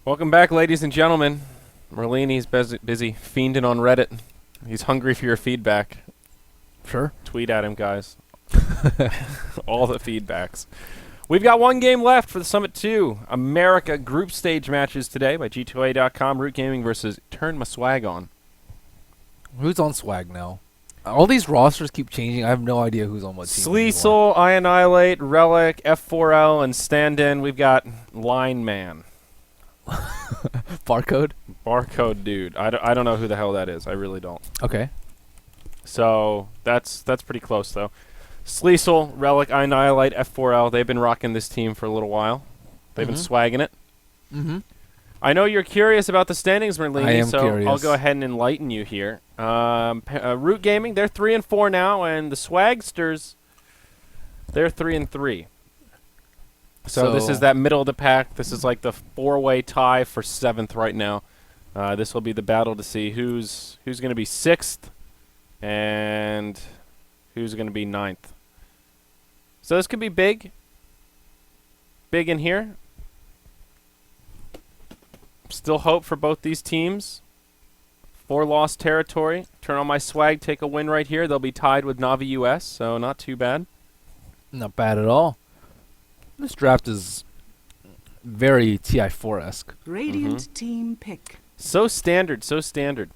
Welcome back, ladies and gentlemen. Merlini's busy fiending on Reddit. He's hungry for your feedback. Sure. Tweet at him, guys. All the feedbacks. We've got one game left for the Summit 2. America group stage matches today by G2A.com. Root Gaming versus Turn My Swag On. Who's on swag now? All these rosters keep changing. I have no idea who's on what team. Sleesel, I Annihilate, Relic, F4L, and stand-in. We've got Line Man. Barcode? Barcode dude. I don't know who the hell that is. I really don't. Okay. So that's pretty close, though. Sleesel, Relic, I Annihilate, F4L. They've been rocking this team for a little while. They've been swagging it. Mm-hmm. I know you're curious about the standings, Merlini, I am so curious. I'll go ahead and enlighten you here. Root Gaming, they're 3-4 now, and the Swagsters, they're 3-3. So this is that middle of the pack. This is like the four-way tie for 7th right now. This will be the battle to see who's going to be 6th and who's going to be 9th. So this could be big. Big in here. Still hope for both these teams. 4 lost territory. Turn on my swag, take a win right here. They'll be tied with Navi US, so not too bad. Not bad at all. This draft is very TI4-esque. Radiant team pick. So standard, so standard.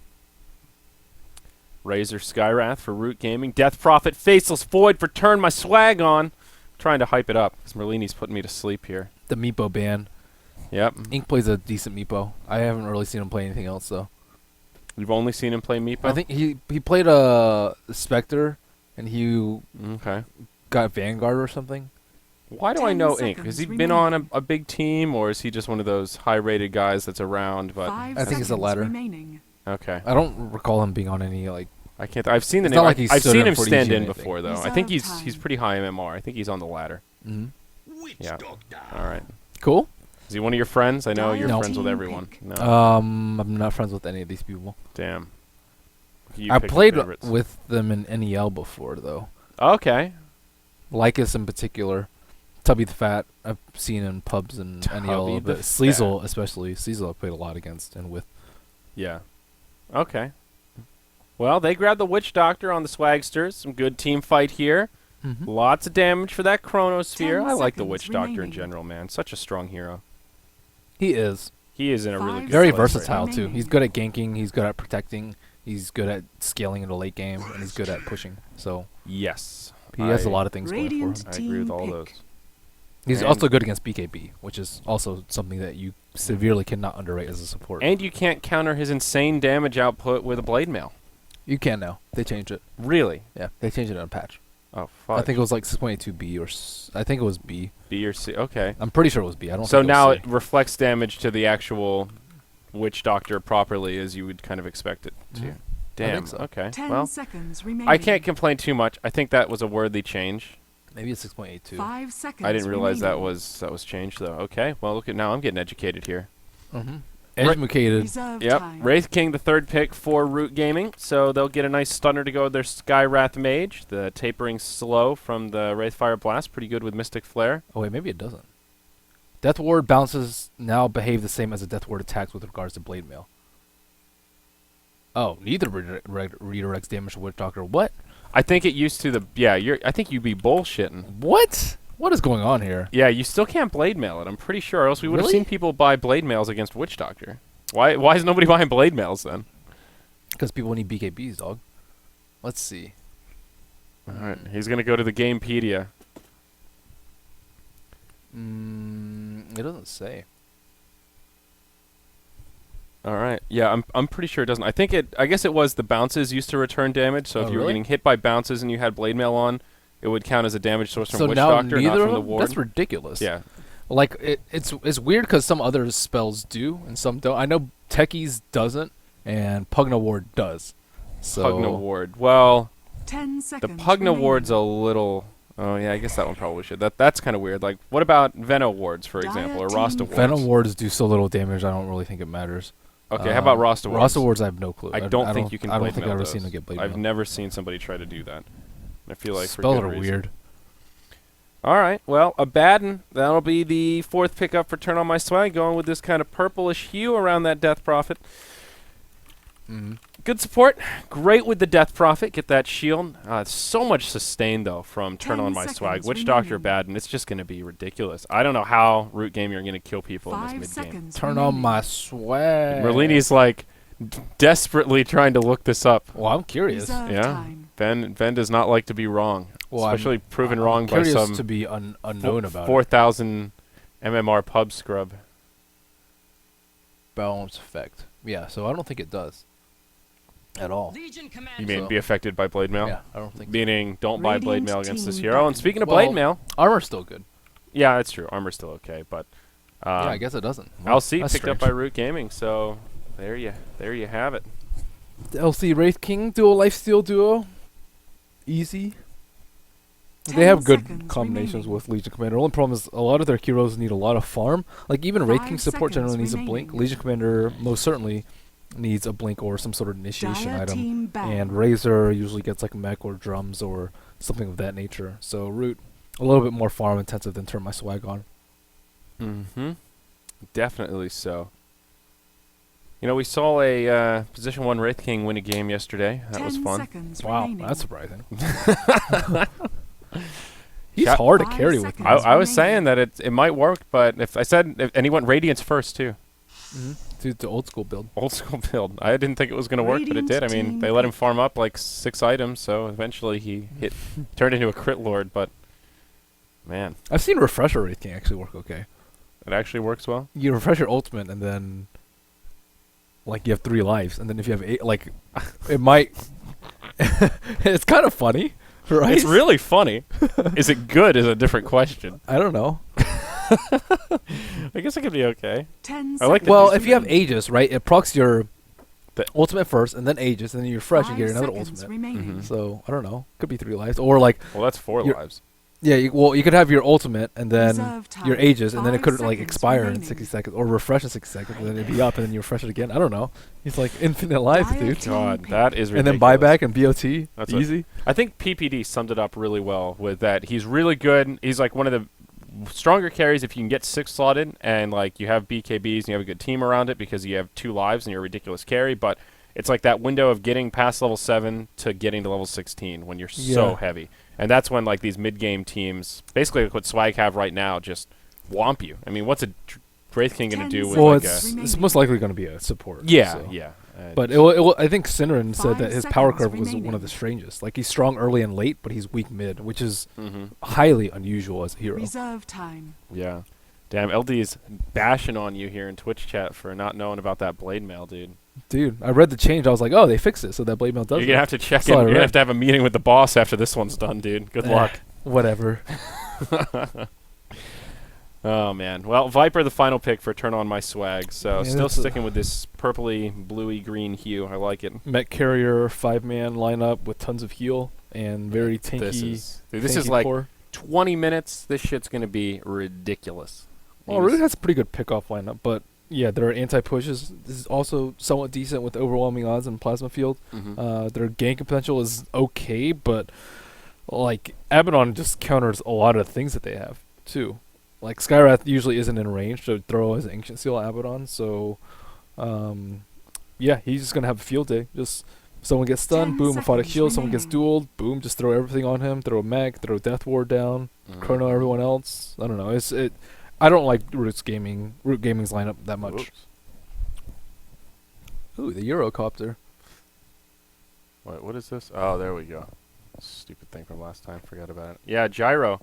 Razor Skyrath for Root Gaming. Death Prophet, Faceless Void for Turn My Swag On. Trying to hype it up, because Merlini's putting me to sleep here. The Meepo band. Yep. Ink plays a decent Meepo. I haven't really seen him play anything else, though. You've only seen him play Meepo? I think he played a Spectre, and he Okay. got Vanguard or something. Why do I 10 know Ink? Has he seconds been on remaining. a big team, or is he just one of those high-rated guys that's around? But 5 I think it's the seconds latter. remaining. okay. I don't recall him being on any, like... I can't. I've seen the It's name. not like he's I've stood seen in him for stand DG or in anything. before, though. I think Reserve he's time. pretty high MMR. I think he's on the ladder. Yeah. All right. Cool. Is he one of your friends? I know you're No. friends with Team everyone. pick. No. I'm not friends with any of these people. Damn. You I pick your played favorites. with them in NEL before, though. Okay. Lycus in particular. Tubby the Fat, I've seen in pubs and Tubby NEL, the but Sleazel especially. Sleazel I've played a lot against and with. Yeah. Okay. Well, they grabbed the Witch Doctor on the Swagsters. Some good team fight here. Mm-hmm. Lots of damage for that Chronosphere. 10 I like the seconds Witch Doctor in remaining. general, man. Such a strong hero. He is. He is in a really 5 good Very place right versatile, now. too. He's good at ganking, he's good at protecting, he's good at scaling in the late game, and he's good at pushing. So Yes. he has a I- lot of things going for him. Radiant I agree with team all pick. those. He's And- also good against BKB, which is also something that you severely cannot underrate as a support. And you can't counter his insane damage output with a Blade Mail. You can now. They changed it. Really? Yeah, they changed it on patch. Oh, fuck. I think it was like 6.82B or I think it was B. B or C. Okay. I'm pretty sure it was B. I don't So think now it it was reflects damage to the actual Witch Doctor properly as you would kind of expect it to. Mhm. Damn. think so. Okay. 10 Well, seconds remaining. I can't complain too much. I think that was a worthy change. C. Maybe it's 6.82. 5 seconds I didn't realize that remaining. was changed though. Okay. Well, look at now. I'm getting educated here. Mm-hmm. Educated. Reserve Yep. time. Wraith King, the 3rd pick for Root Gaming. So they'll get a nice stunner to go with their Skywrath Mage. The tapering slow from the Wraithfire Blast. Pretty good with Mystic Flare. Oh wait, maybe it doesn't. Death Ward bounces now behave the same as a Death Ward attacks with regards to Blade Mail. Oh, neither redirects damage to Witch Doctor. What? I think it used to the I think you'd be bullshitting. What? What is going on here? Yeah, you still can't Blade Mail it. I'm pretty sure, or else we would have Really? seen people buy Blade Mails against Witch Doctor. Why is nobody buying Blade Mails then? Because people need BKBs, dog. Let's see. All right, he's gonna go to the Gamepedia. It doesn't say. All right, yeah, I'm pretty sure it doesn't. I guess it was the bounces used to return damage. So Oh, if you were really? getting hit by bounces and you had Blade Mail on, it would count as a damage source from So Witch now Doctor, not neither from of the them. ward. That's ridiculous. Yeah. Like it's weird because some other spells do and some don't. I know Techies doesn't and Pugna Ward does. So Pugna Ward. Well, 10 the seconds. Pugna remaining. Ward's a little. Oh yeah, I guess that one probably should. That's kind of weird. Like, what about Veno wards, for Dire example, or team Rasta wards? Venom wards do so little damage. I don't really think it matters. Okay, how about Rasta wards? Rasta wards, I have no clue. I don't think you can. I don't blade think I've mail ever those. seen them get blade I've mail. never seen somebody try to do that. I feel like for Spells good are reason. weird. All right, well, a Baden. That'll be the 4th pickup for Turn on My Swag, going with this kind of purplish hue around that Death Prophet. Mhm. Good support. Great with the Death Prophet. Get that shield. So much sustain, though, from Turn 10 on My Swag. seconds Witch Doctor remaining. Baden. It's just going to be ridiculous. I don't know how Root Gaming are going to kill people in 5 this mid-game. seconds. Turn on remaining. my swag. Merlini's like desperately trying to look this up. Well, I'm curious. Reserve Yeah. time. Ben does not like to be wrong, Well, especially proven I'm wrong by curious some to be unknown about 4,000 MMR pub scrub. balance effect. Yeah, so I don't think it does at all. You mean So- be affected by blade mail? Yeah, I don't think so. Meaning don't buy blade Radiant mail against this team hero. And Baden. speaking of Well, blade mail, Armor's still good. yeah, that's true. Armor's still okay, but Yeah, I guess it doesn't. LC that's picked up strange. by Root Gaming, so there you have it. The LC Wraith King dual lifesteal duo. Easy. They have 10 good seconds combinations remaining. with Legion Commander. Only problem is a lot of their heroes need a lot of farm. Like even Wraith 5 King support generally seconds needs a blink. remaining. Legion Commander most certainly needs a blink or some sort of initiation Dire item. team back. And Razor usually gets like mech or drums or something of that nature. So Root a little bit more farm intensive than Turn My Swag on. Mm-hmm. Definitely so. You know, we saw a position 1 Wraith King win a game yesterday. That 10 was fun. seconds Wow, remaining. that's surprising. He's Shout- hard to 5 carry with. seconds. I was remaining. saying that it might work, but and he went Radiance first too. Dude, the old school build. Old school build. I didn't think it was going to work, but it Radiant did. I mean, team they let him farm up like 6 items, so eventually he turned into a crit lord. But man, I've seen Refresher Wraith King actually work okay. it actually works well. You refresh your ultimate and then like you have 3 lives, and then if you have 8, like it might. It's kind of funny, right? It's really funny. Is it good? Is a different question. I don't know. I guess it could be okay. 10 I like the seconds Well, decent if you have remaining. Aegis, right, it procs your The- ultimate first, and then Aegis, and then you refresh and 5 get another seconds ultimate. remaining. Mhm. So I don't know. Could be 3 lives, or like Well, that's 4 You're- lives. yeah. You could have your ultimate and then Reserve time. your Aegis, and then it 5 could like seconds expire in remaining. 60 seconds, or refresh in 60 seconds, and then it'd be up, and then you refresh it again. I don't know. It's like infinite lives, Dire dude. team God, pick. that is ridiculous. And then buyback and BOT, That's a- easy. I think PPD summed it up really well with that. He's really good. He's like one of the stronger carries if you can get 6 slotted and like you have BKBs and you have a good team around it because you have 2 lives and you're a ridiculous carry. But it's like that window of getting past level 7 to getting to level 16 when you're so Yeah. heavy. And that's when like these mid-game teams, basically like what Swag have right now, just womp you. I mean, what's a Wraith King going to 10 do with Well, like it's a... it's most likely going to be a support. Yeah, so. yeah. But it will, I think Synerin said 5 that his power seconds curve was one remaining. of the strangest. Like he's strong early and late, but he's weak mid, which is Mhm. highly unusual as a hero. Reserve time. Yeah. Damn, LD is bashing on you here in Twitch chat for not knowing about that blade mail, dude. Dude, I read the change. I was like, oh, they fixed it, so that blade mail does. You're gonna it. have to check That's in. all I You're gonna read. have to have a meeting with the boss after this one's done, dude. Good luck. Whatever. Oh man. Well, Viper, the final pick for Turn On My Swag. So Yeah, still that's a- sticking with this purpley, bluey green hue. I like it. Met carrier 5-man lineup with tons of heal and very tanky. This is tanky like core. 20 minutes. This shit's gonna be ridiculous. Well, Root has a pretty good pickoff lineup, but yeah, there are anti-pushes. This is also somewhat decent with overwhelming odds in Plasma Field. Mhm. Their gank potential is okay, but like Abaddon just counters a lot of the things that they have too. Like Skywrath usually isn't in range to throw as Ancient Seal Abaddon, so yeah, he's just gonna have a field day. Just someone gets stunned, 10 boom, Aphotic seconds Shield. Someone gets remaining. dueled, boom, just throw everything on him. Throw a mech, throw Death Ward down, Mhm. chrono everyone else. I don't know. I don't like Root Gaming's lineup that much. Whoops. Ooh, the Eurocopter. What is this? Oh, there we go. Stupid thing from last time. Forgot about it. Yeah, Gyro.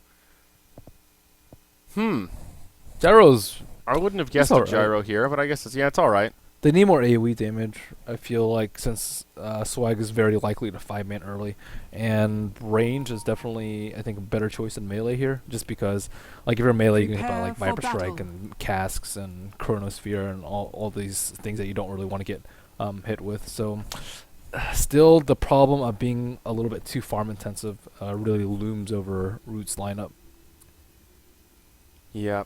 Gyro's I wouldn't have guessed all a right. Gyro here, but I guess it's all right. They need more AoE damage, I feel like, since Swag is very likely to 5-man early. And range is definitely, I think, a better choice than melee here. Just because, like, if you're melee, you can hit by, like, Prepare Viper for Strike battle. and Casks and Chronosphere and all these things that you don't really want to get hit with. So, still, the problem of being a little bit too farm intensive really looms over Root's lineup. Yeah.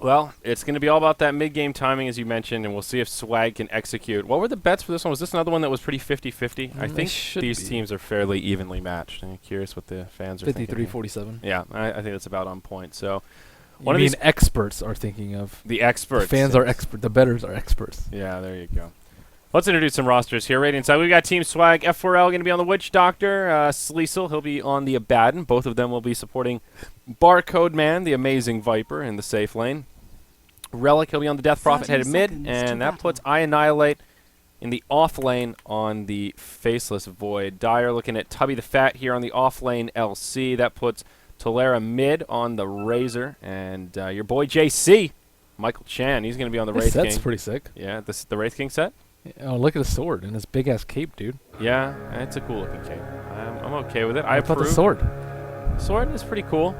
Well, it's going to be all about that mid-game timing, as you mentioned, and we'll see if Swag can execute. What were the bets for this one? Was this another one that was pretty 50-50? I It think should these be. teams are fairly evenly matched. I'm curious what the fans are thinking. 53-47. Yeah, I think that's about on point. So, You one of mean these experts are thinking of. the experts. The fans are expert. The betters are experts. Yeah, there you go. Let's introduce some rosters here. Right inside, we've got Team Swag. F4L going to be on the Witch Doctor. Sleesel, he'll be on the Abaddon. Both of them will be supporting Barcode Man, the amazing Viper, in the safe lane. Relic, he'll be on the Death Prophet 30 headed mid, seconds to and that battle. puts I Annihilate in the off lane on the Faceless Void. Dyer looking at Tubby the Fat here on the off lane LC. That puts Tolera mid on the Razor, and your boy JC, Michael Chan, he's going to be on the This Wraith set's King. pretty sick. Yeah, this the Wraith King set? Oh, look at the sword and his big ass cape, dude. Yeah, it's a cool looking cape. I'm okay with it. I thought the approve. sword. Sword is pretty cool.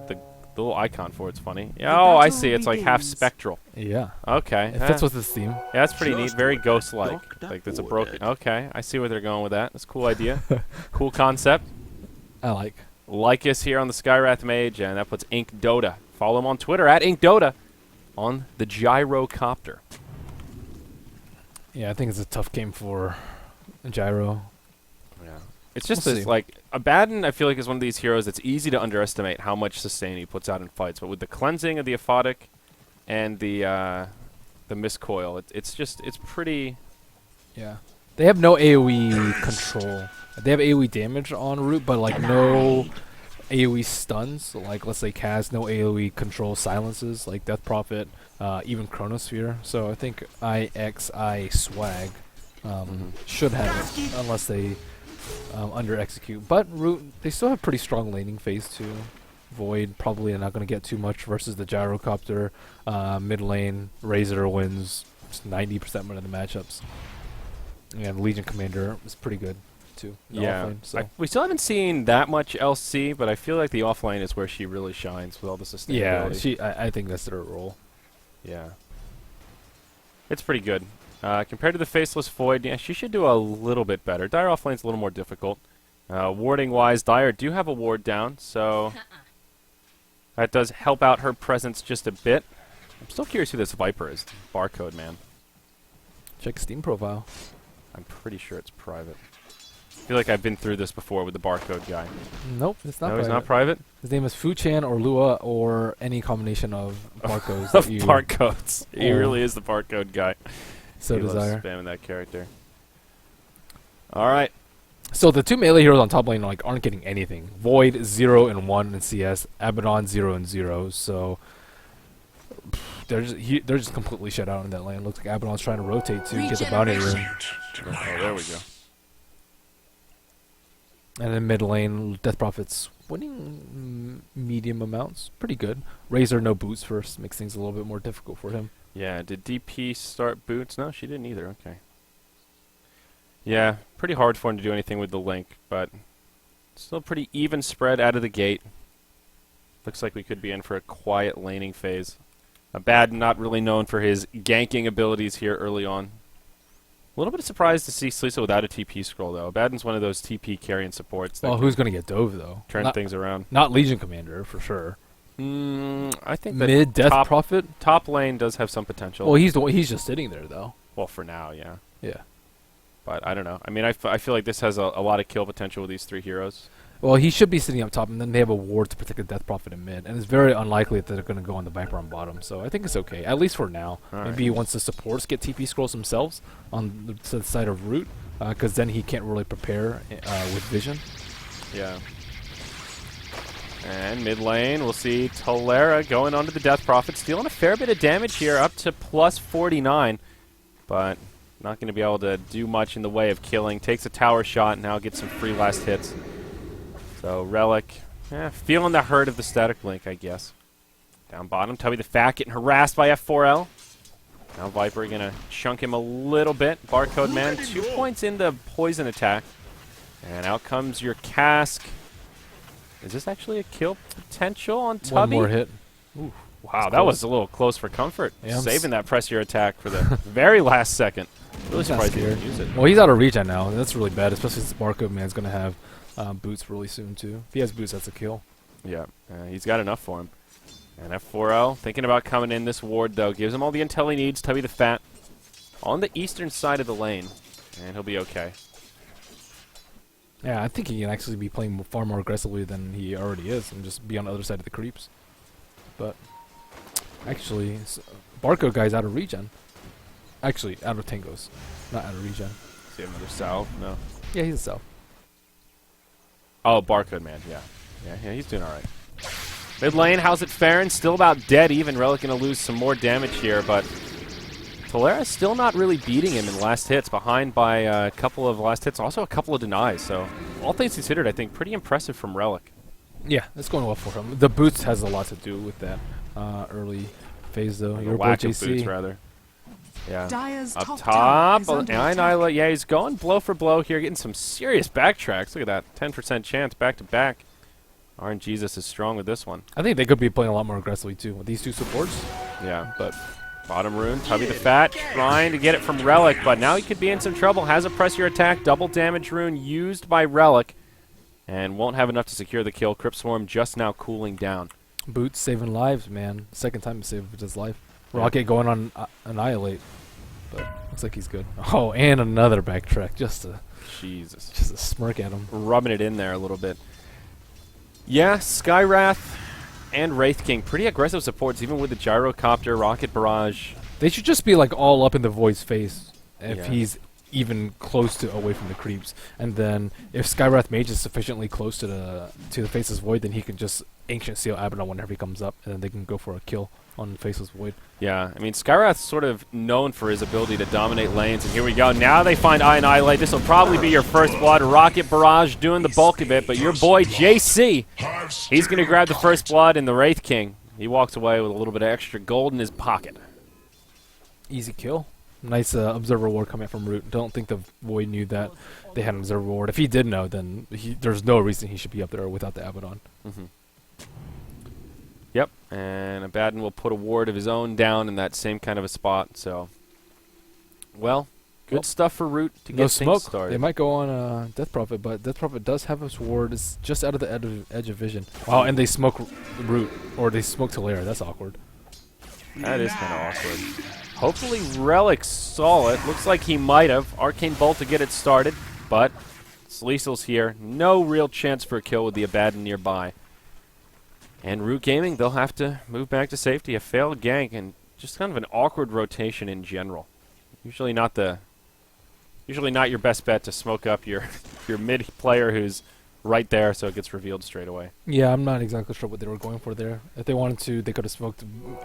The little icon for it's funny. The Yeah, oh, I battle see. It's like half begins. spectral. Yeah. Okay. It fits with this theme. Yeah, that's pretty neat. Just Very ghost-like. knock that Like, that's a board broken... dead. Okay, I see where they're going with that. That's a cool idea. Cool concept. I like. Lycus here on the Skywrath Mage, and that puts Ink Dota. Follow him on Twitter, at Ink Dota, on the Gyrocopter. Yeah, I think it's a tough game for Gyro. Yeah. It's just We'll this, see. like, Abaddon, I feel like, is one of these heroes that's easy to underestimate how much sustain he puts out in fights. But with the cleansing of the Aphotic and the Miscoil, it's pretty... Yeah. They have no AoE control. They have AoE damage on Root, but like no AoE stuns. So, like, let's say Kaz, no AoE control silences, like Death Prophet, even Chronosphere. So I think IXI Swag should have it, unless they under execute. But Root, they still have pretty strong laning phase too. Void probably not going to get too much versus the Gyrocopter. Mid lane, Razor wins 90% of the matchups. And Legion Commander is pretty good too. in the Yeah. offlane, so. We still haven't seen that much LC, but I feel like the offlane is where she really shines with all the sustainability. Yeah, I think that's their role. Yeah. It's pretty good. Compared to the Faceless Void, yeah, she should do a little bit better. Dire offlane's a little more difficult. Warding-wise, Dire do have a ward down, so that does help out her presence just a bit. I'm still curious who this Viper is. Barcode Man. Check Steam profile. I'm pretty sure it's private. I feel like I've been through this before with the Barcode guy. Nope, it's not No, private. he's not private? His name is Fu-Chan or Lua or any combination of barcodes Of that you barcodes. He Oh. really is the Barcode guy. so He loves desire. spamming that character. All right. So the two melee heroes on top lane like aren't getting anything. Void 0 and 1 in CS, Abaddon 0 and 0. So they're just completely shut out in that lane. Looks like Abaddon's trying to rotate to get the bounty room. Oh, there we go. And then mid lane, Death Prophet's winning medium amounts, pretty good. Razor no boots first makes things a little bit more difficult for him. Yeah, did DP start boots? No, she didn't either. Okay. Yeah, pretty hard for him to do anything with the Link, but still pretty even spread out of the gate. Looks like we could be in for a quiet laning phase. Abaddon not really known for his ganking abilities here early on. A little bit surprised to see Sleesel without a TP scroll, though. Abaddon's one of those TP carrying supports that Well, can who's gonna get Dove though? turn not, things around. not Legion Commander for sure. I think that Mid Death top, Prophet. top lane does have some potential. Well, he's just sitting there though. Well, for now, yeah. Yeah. But I don't know. I mean, I feel like this has a lot of kill potential with these three heroes. Well, he should be sitting up top, and then they have a ward to protect the Death Prophet in mid, and it's very unlikely that they're going to go on the Viper on bottom. So I think it's okay, at least for now. All Maybe right. once the supports get TP scrolls themselves on the side of Root, because then he can't really prepare with Vision. Yeah. And mid lane, we'll see Tolera going onto the Death Prophet, stealing a fair bit of damage here, up to plus 49. But not going to be able to do much in the way of killing. Takes a tower shot, now gets some free last hits. So Relic, feeling the hurt of the Static Link, I guess. Down bottom, Tubby the Fat getting harassed by F4L. Now Viper going to chunk him a little bit. Barcode Man, 2 points into poison attack. And out comes your cask. Is this actually a kill potential on Tubby? One more hit. Ooh, wow, that was a little close for comfort. Yeah, Saving that pressure attack for the very last second. Really He's not surprised he scared. didn't use it. Well, he's out of regen now. That's really bad, especially since Barcode Man's going to have boots really soon, too. If he has boots, that's a kill. Yeah, he's got enough for him. And F4L, thinking about coming in this ward, though. Gives him all the intel he needs. Tubby the Fat on the eastern side of the lane. And he'll be okay. Yeah, I think he can actually be playing far more aggressively than he already is and just be on the other side of the creeps. But actually, Barcode guy's out of regen. Actually, out of tangos, not out of regen. See another salve? No. Yeah, he's a self. Oh, Barcode Man, yeah. Yeah, he's doing all right. Mid lane, how's it faring? Still about dead even. Relic going to lose some more damage here, but Tolera's still not really beating him in last hits, behind by a couple of last hits, also a couple of denies. So, all things considered, I think pretty impressive from Relic. Yeah, it's going well for him. The boots has a lot to do with that early phase, though. The Your boy lack of JC. boots, rather. Yeah. Dyer's Up top top, tower is under attack. Nyla, yeah, he's going blow for blow here, getting some serious backtracks. Look at that, 10% chance back to back. RNGesus is strong with this one. I think they could be playing a lot more aggressively, too, with these two supports. Yeah, but bottom rune, Tubby the Fat trying to get it from Relic, but now he could be in some trouble. Has a press your attack, double damage rune used by Relic, and won't have enough to secure the kill. Crypt Swarm just now cooling down. Boots saving lives, man. Second time to save his life. Yeah. Rocket going on Annihilate, but looks like he's good. Oh, and another backtrack, just to Jesus. smirk at him. Rubbing it in there a little bit. Yeah, Skywrath and Wraith King, pretty aggressive supports, even with the Gyrocopter, Rocket Barrage. They should just be like all up in the Void's face if Yeah. he's even close to away from the creeps. And then if Skywrath Mage is sufficiently close to the Faceless Void, then he can just Ancient Seal Abaddon whenever he comes up, and then they can go for a kill on Faceless Void. Yeah, I mean, Skywrath's sort of known for his ability to dominate lanes, and here we go. Now they find Annihilate. This will probably be your first blood. Rocket Barrage doing the bulk of it, but your boy JC, he's going to grab the first blood, and the Wraith King, he walks away with a little bit of extra gold in his pocket. Easy kill. Nice Observer Ward coming from Root. Don't think the Void knew that they had an Observer Ward. If he did know, then there's no reason he should be up there without the Abaddon. Mm-hmm. Yep, and Abaddon will put a ward of his own down in that same kind of a spot, so... Well, good Well, stuff for Root to No get smoke. things started. They might go on Death Prophet, but Death Prophet does have his ward. It's just out of the edge of vision. Wow, and they smoke Root, or they smoke Talera. That's awkward. That is kind of awkward. Hopefully Relic saw it. Looks like he might have. Arcane Bolt to get it started, but Sleesel's here. No real chance for a kill with the Abaddon nearby. And Root Gaming, they'll have to move back to safety. A failed gank and just kind of an awkward rotation in general. Usually not your best bet to smoke up your mid player who's right there, so it gets revealed straight away. Yeah, I'm not exactly sure what they were going for there. If they wanted to, they could have smoked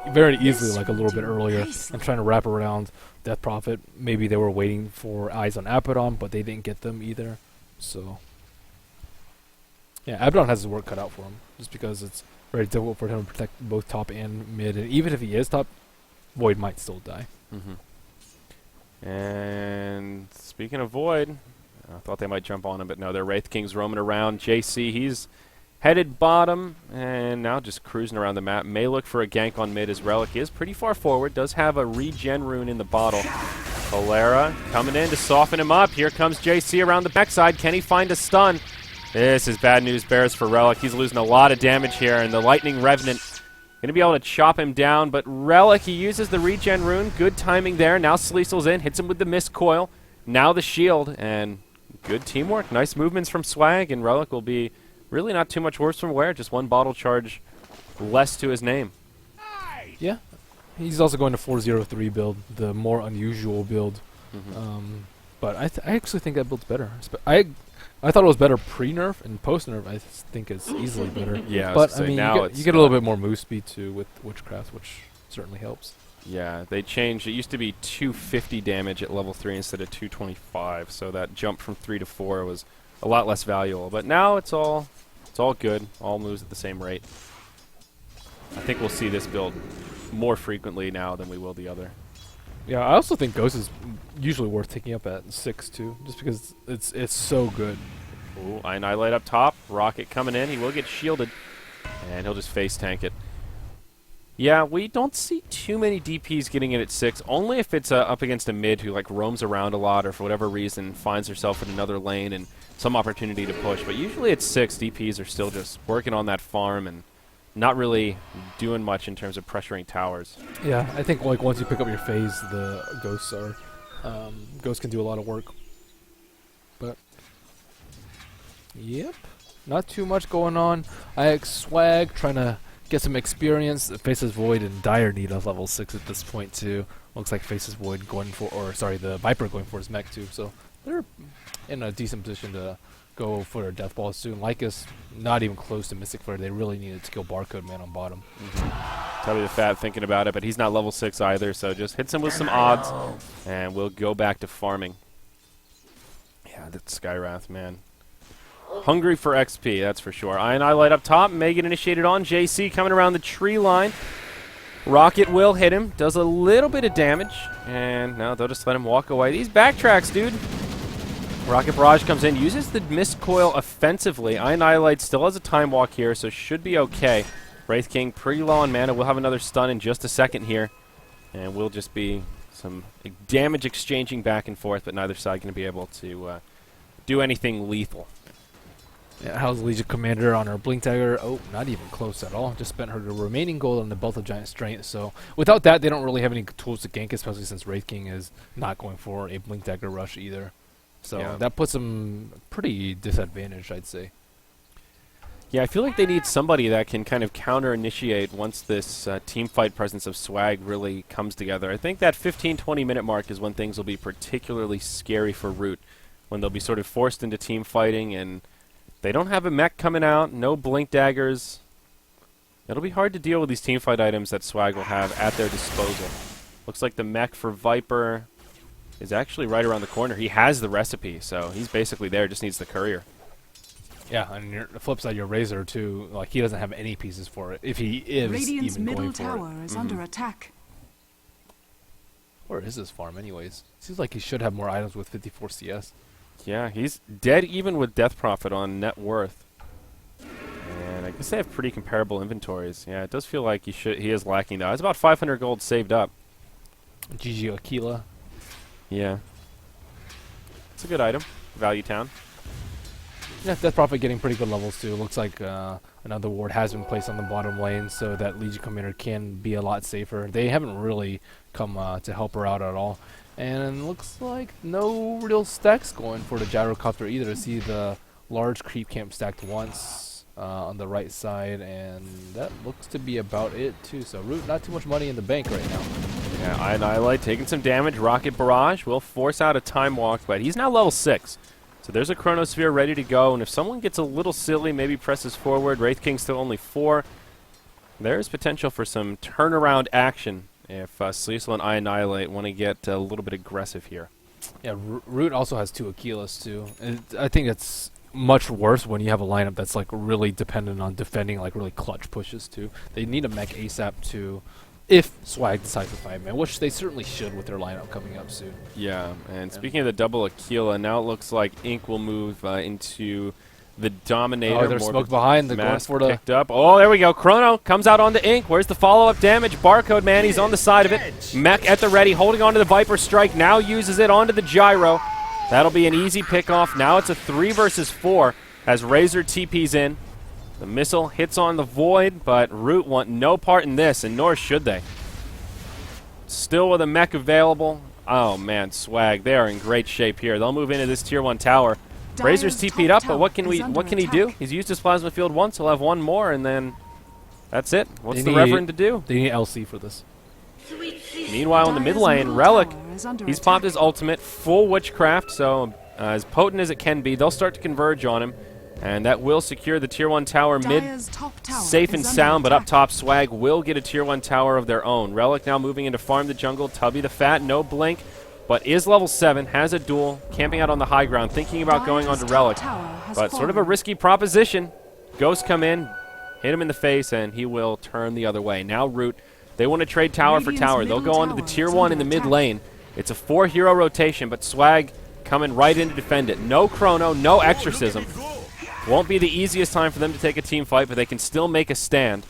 very easily, like a little bit earlier, and trying to wrap around Death Prophet. Maybe they were waiting for eyes on Abaddon, but they didn't get them either. So, yeah, Abaddon has his work cut out for him, just because it's very difficult for him to protect both top and mid. And even if he is top, Void might still die. Mm-hmm. And speaking of Void, I thought they might jump on him, but no, they're Wraith Kings roaming around. JC, he's headed bottom, and now just cruising around the map. May look for a gank on mid as Relic is pretty far forward. Does have a regen rune in the bottle. Valera coming in to soften him up. Here comes JC around the backside. Can he find a stun? This is bad news bears for Relic. He's losing a lot of damage here, and the Lightning Revenant going to be able to chop him down, but Relic, he uses the regen rune. Good timing there. Now Sleesel's in, hits him with the Mist Coil. Now the shield, and good teamwork. Nice movements from Swag, and Relic will be really not too much worse from Ware. Just one bottle charge less to his name. Yeah, he's also going to 4-0-3 build, the more unusual build. Mm-hmm. But I actually think that build's better. I thought it was better pre-nerf, and post-nerf I think it's easily better. Yeah, but I I mean, now you get a little bit more move speed too with Witchcraft, which certainly helps. Yeah, they changed. It used to be 250 damage at level 3 instead of 225, so that jump from 3 to 4 was a lot less valuable. But now it's all good. All moves at the same rate. I think we'll see this build more frequently now than we will the other. Yeah, I also think Ghost is usually worth taking up at 6 too, just because it's so good. Ooh, Annihilate up top. Rocket coming in. He will get shielded. And he'll just face tank it. Yeah, we don't see too many DPs getting in at 6, only if it's up against a mid who like roams around a lot or for whatever reason finds herself in another lane and some opportunity to push. But usually at 6, DPs are still just working on that farm and not really doing much in terms of pressuring towers. Yeah, I think like once you pick up your phase, the Ghosts are Ghosts can do a lot of work. But yep, not too much going on. IX Swag trying to get some experience. Faces Void and dire need of level 6 at this point too. Looks like Faces Void going for, or sorry, the Viper going for his mech too. So they're in a decent position to go for their death ball soon. Lycus not even close to Mystic Flare. They really needed to kill Barcode Man on bottom. Tubby the Fat thinking about it, but he's not level 6 either, so just hits him with some odds, and we'll go back to farming. Yeah, that Skywrath, man. Hungry for XP, that's for sure. Annihilate up top. Megan initiated on. JC coming around the tree line. Rocket will hit him. Does a little bit of damage. And now they'll just let him walk away. These backtracks, dude. Rocket Barrage comes in. Uses the Mist Coil offensively. Annihilate still has a time walk here, so should be okay. Wraith King pretty low on mana. We'll have another stun in just a second here. And we'll just be some damage exchanging back and forth, but neither side going to be able to do anything lethal. Yeah, how's Legion Commander on her Blink Dagger? Oh, not even close at all. Just spent her remaining gold on the Belt of Giant Strength. So without that, they don't really have any tools to gank, especially since Wraith King is not going for a Blink Dagger rush either. So Yeah. that puts them pretty disadvantaged, I'd say. Yeah, I feel like they need somebody that can kind of counter-initiate once this team fight presence of Swag really comes together. I think that 15-20 minute mark is when things will be particularly scary for Root, when they'll be sort of forced into team fighting and they don't have a mech coming out, no Blink Daggers. It'll be hard to deal with these teamfight items that Swag will have at their disposal. Looks like the mech for Viper is actually right around the corner. He has the recipe, so he's basically there, just needs the courier. Yeah, and the flip side, your Razor, too, like, he doesn't have any pieces for it, if he is Radiant's even middle going for it. tower is under attack. Where is his farm, anyways? Seems like he should have more items with 54 CS. Yeah, he's dead even with Death Prophet on net worth. And I guess they have pretty comparable inventories. Yeah, it does feel like he is lacking though. It's about 500 gold saved up. GG Aquila. Yeah. It's a good item. Value Town. Yeah, Death Prophet getting pretty good levels too. Looks like another ward has been placed on the bottom lane so that Legion Commander can be a lot safer. They haven't really come to help her out at all. And it looks like no real stacks going for the Gyrocopter either. See the large creep camp stacked once on the right side, and that looks to be about it too. So Root, not too much money in the bank right now. Yeah, Annihilate taking some damage. Rocket Barrage will force out a Time Walk, but he's now level 6. So there's a Chronosphere ready to go, and if someone gets a little silly, maybe presses forward, Wraith King's still only 4, there's potential for some turnaround action if Cecil and Annihilate want to get a little bit aggressive here. Yeah, Root also has 2 Achilles too. And I think it's much worse when you have a lineup that's like really dependent on defending like really clutch pushes too. They need a mech ASAP too, if Swag decides to fight man, which they certainly should with their lineup coming up soon. Yeah, and speaking of the double Aquila, now it looks like Ink will move into the Dominator. Oh, they're smoked behind. They're going Mask for the... picked up. Oh, there we go. Chrono comes out onto Ink. Where's the follow-up damage? Barcode Man, he's on the side of it. Mech at the ready, holding onto the Viper Strike. Now uses it onto the Gyro. That'll be an easy pick-off. Now it's a 3 versus 4 as Razor TP's in. The missile hits on the Void, but Root want no part in this, and nor should they. Still with a mech available. Oh, man, Swag. They are in great shape here. They'll move into this Tier 1 tower. Razor's TP'd up, but what can he do? He's used his Plasma Field once. He'll have one more, and then that's it. What's the Reverend to do? They need LC for this. Meanwhile, in the mid lane, Relic, he's popped his ultimate, full Witchcraft, so as potent as it can be, they'll start to converge on him, and that will secure the Tier 1 tower mid safe and sound, but up top, Swag will get a Tier 1 tower of their own. Relic now moving into farm the jungle. Tubby the Fat, no blink, but is level 7, has a duel, camping out on the high ground, thinking about going on to Relic, but sort of a risky proposition. Ghosts come in, hit him in the face, and he will turn the other way. Now Root They want to trade tower for Radiant's tower. They'll middle go onto the tower tier is 1 under in the mid attack. lane. It's a 4-hero rotation, but Swag coming right in to defend it. No Chrono, no Exorcism. Won't be the easiest time for them to take a team fight, but they can still make a stand.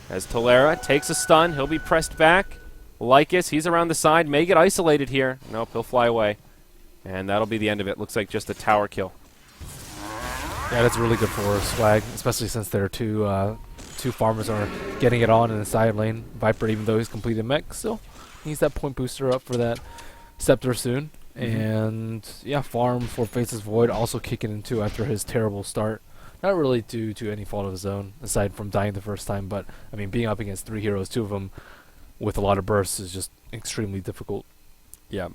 As Tolera takes a stun, he'll be pressed back. Lycus, he's around the side, may get isolated here. Nope, he'll fly away. And that'll be the end of it. Looks like just a tower kill. Yeah, that's really good for Swag, especially since their two farmers are getting it on in the side lane. Viper, even though he's completed mech, still needs that point booster up for that Scepter soon. And yeah, farm for Faceless Void also kicking in too after his terrible start. Not really due to any fault of his own, aside from dying the first time. But I mean, being up against 3 heroes, 2 of them with a lot of bursts, is just extremely difficult. Yeah.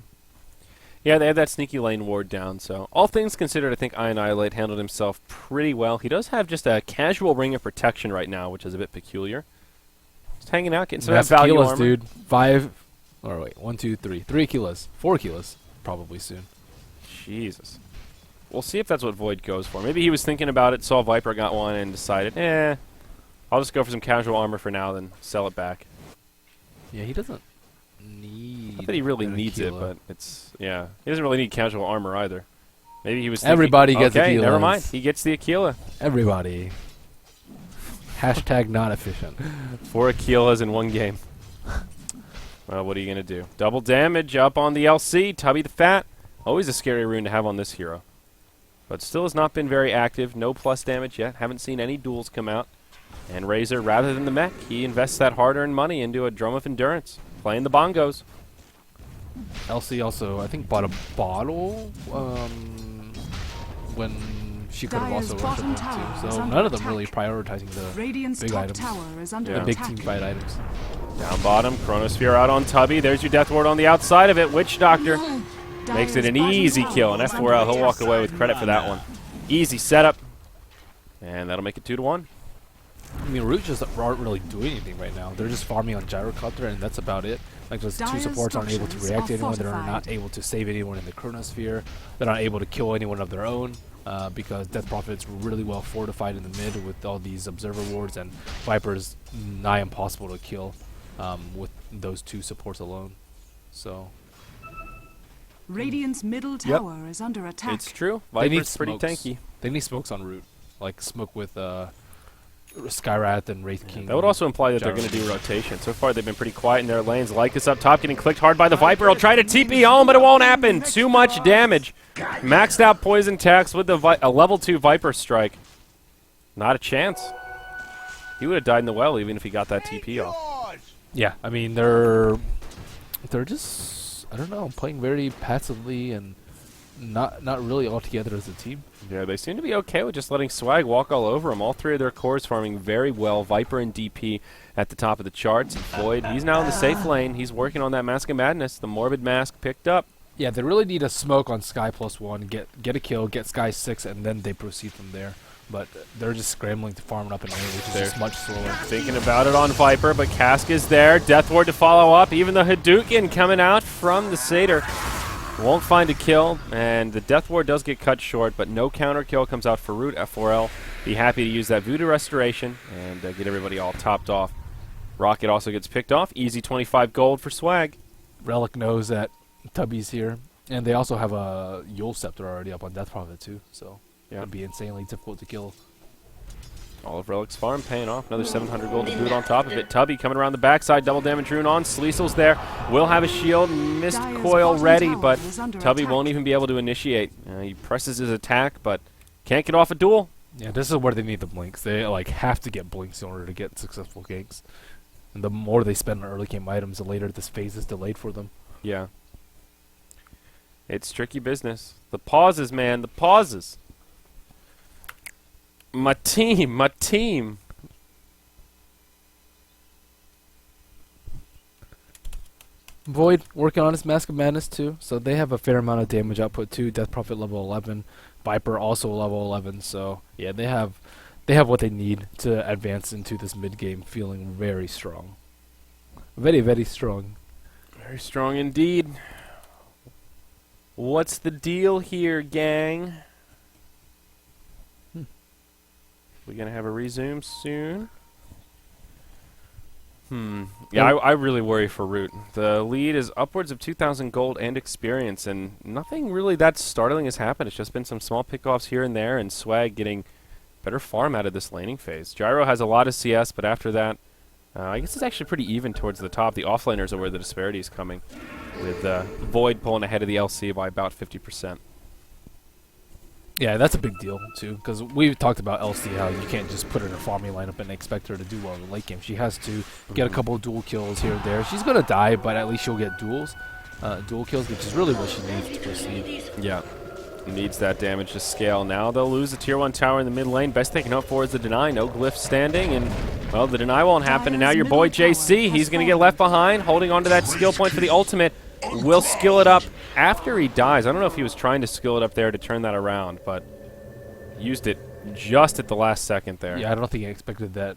Yeah, they have that sneaky lane ward down, so all things considered, I think Annihilate handled himself pretty well. He does have just a casual ring of protection right now, which is a bit peculiar. Just hanging out, getting some of That's that value Keyless, armor. dude. 5, or wait, 1, 2, 3, 3 Keyless, 4 Keyless, probably soon. Jesus. We'll see if that's what Void goes for. Maybe he was thinking about it, saw Viper got one, and decided, I'll just go for some casual armor for now, then sell it back. Yeah, he doesn't need. Not that he really an needs it, Aquila. but it's, yeah. He doesn't really need casual armor either. Maybe he was thinking, Everybody gets okay, never Aquilas. mind. He gets the Aquila. Everybody. Hashtag not efficient. 4 Aquilas in one game. Well, what are you going to do? Double damage up on the LC. Tubby the Fat. Always a scary rune to have on this hero. But still has not been very active. No plus damage yet. Haven't seen any duels come out. And Razor, rather than the mech, he invests that hard-earned money into a Drum of Endurance. Playing the bongos. LC also, I think, bought a bottle when she could have Dire's also bottom worshipped tower them too. is So under none of them really attack. prioritizing the Radiant's big top items. tower is under Yeah. the big attack. team fight items. Down bottom, Chronosphere out on Tubby. There's your Death Ward on the outside of it. Witch Doctor makes it an Dire's easy bottom kill. tower And is under F4L, he'll attack. walk away with credit for that one. Easy setup. And that'll make it 2-1. I mean, Root just aren't really doing anything right now. They're just farming on Gyrocopter, and that's about it. Like, those 2 Dire's supports aren't able to structures react to are anyone. They're fortified. not able to save anyone in the Chronosphere. They're not able to kill anyone of their own because Death Prophet's really well fortified in the mid with all these Observer wards, and Viper's nigh impossible to kill with those 2 supports alone. So Radiant's middle tower is under attack. It's true. They need Viper's pretty smokes. tanky. they need smokes on Root, like smoke with Skyrath and Wraith King. That would also imply that they're Gyro. going to do rotation. So far, they've been pretty quiet in their lanes. Lycus up top, getting clicked hard by the Viper. He'll try to TP home, but it won't happen. Too much damage. Maxed out poison tax with the a level 2 Viper strike. Not a chance. He would have died in the well even if he got that TP off. Yeah, I mean they're just, I don't know, playing very passively and not really all together as a team. Yeah, they seem to be okay with just letting Swag walk all over them. All 3 of their cores farming very well. Viper and DP at the top of the charts. Void, he's now in the safe lane. He's working on that Mask of Madness. The Morbid Mask picked up. Yeah, they really need a smoke on Sky +1, get a kill, get Sky 6, and then they proceed from there. But they're just scrambling to farm it up in air, which is just much slower. Thinking about it on Viper, but Cask is there. Death Ward to follow up. Even the Hadouken coming out from the Satyr. Won't find a kill, and the Death Ward does get cut short, but no counter kill comes out for Root. F4L be happy to use that Voodoo Restoration and get everybody all topped off. Rocket also gets picked off. Easy 25 gold for Swag. Relic knows that Tubby's here, and they also have a Yule Scepter already up on Death Prophet too, so Yeah. it'd be insanely difficult to kill. All of Relic's farm paying off. Another 700 gold to boot on top of it. Tubby coming around the backside. Double damage rune on. Sleesel's there. Will have a shield. Missed Dire's coil bottom ready, tower but is under Tubby attack. won't even be able to initiate. He presses his attack, but can't get off a duel. Yeah, this is where they need the blinks. They like have to get blinks in order to get successful ganks. And the more they spend on early game items, the later this phase is delayed for them. Yeah. It's tricky business. The pauses, man. The pauses. My team. My team. Void working on his Mask of Madness too, so they have a fair amount of damage output too. Death Prophet level 11, Viper also level 11. So yeah, they have what they need to advance into this mid game, feeling very strong, very very strong. Very strong indeed. What's the deal here, gang? We gonna have a resume soon? Yeah, I really worry for Root. The lead is upwards of 2,000 gold and experience, and nothing really that startling has happened. It's just been some small pickoffs here and there, and Swag getting better farm out of this laning phase. Gyro has a lot of CS, but after that, I guess it's actually pretty even towards the top. The offlaners are where the disparity is coming, with Void pulling ahead of the LC by about 50%. Yeah, that's a big deal, too, because we've talked about LC, how you can't just put her in a farming lineup and expect her to do well in the late game. She has to get a couple of dual kills here and there. She's going to die, but at least she'll get dual kills, which is really what she needs to proceed. Yeah, needs that damage to scale. Now they'll lose the tier 1 tower in the mid lane. Best they can hope for is the deny. No glyph standing, and, well, the deny won't happen. And now your boy JC, he's going to get left behind, holding onto that skill point for the ultimate. Will skill it up after he dies. I don't know if he was trying to skill it up there to turn that around, but used it just at the last second there. Yeah, I don't think he expected that